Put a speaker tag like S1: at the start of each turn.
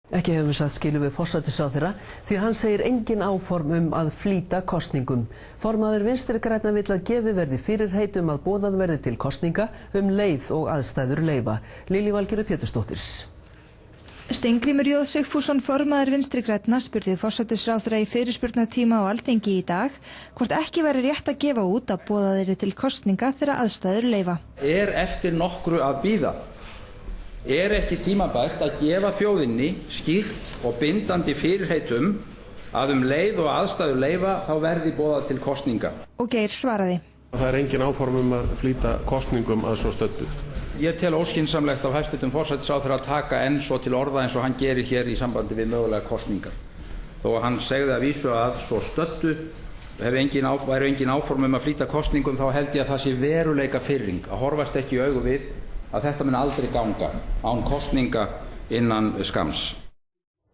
S1: Ekki hefur við satt skilu við forsætisráðherra því hann segir engin áform að flýta kosningum. Formaður Vinstri grænna vill að gefið verði fyrirheit að boðað verði til kosninga leið og aðstæður leyfa. Lillý Valgerður Pétursdóttir.
S2: Steingrímur J. Sigfússon formaður Vinstri grænna spurði forsætisráðherra í fyrirspurnatíma á Alþingi í dag hvort ekki væri rétt að gefa út að boðað yrði til kosninga þegar aðstæður leyfa.
S3: Eftir nokkru að bíða? Ekki tímabært að gefa þjóðinni skýrt og bindandi fyrirheit að leið og aðstæður leyfa þá verði boðað til kosninga?
S2: Og Geir svaraði.
S4: Það engin áform að flýta kosningum að svo stöddu.
S3: Ég tel óskynsamlegt af hæstv. Forsætisráðherra að taka enn svo til orða eins og hann gerir hér í sambandi við mögulega kosningar. Þó að hann segði að vísu að svo stöddu væru engin áform að flýta kosningum, þá held ég að það sé veruleika firring að horfast ekki í augu við að þetta mun aldrei ganga án kosninga innan skamms.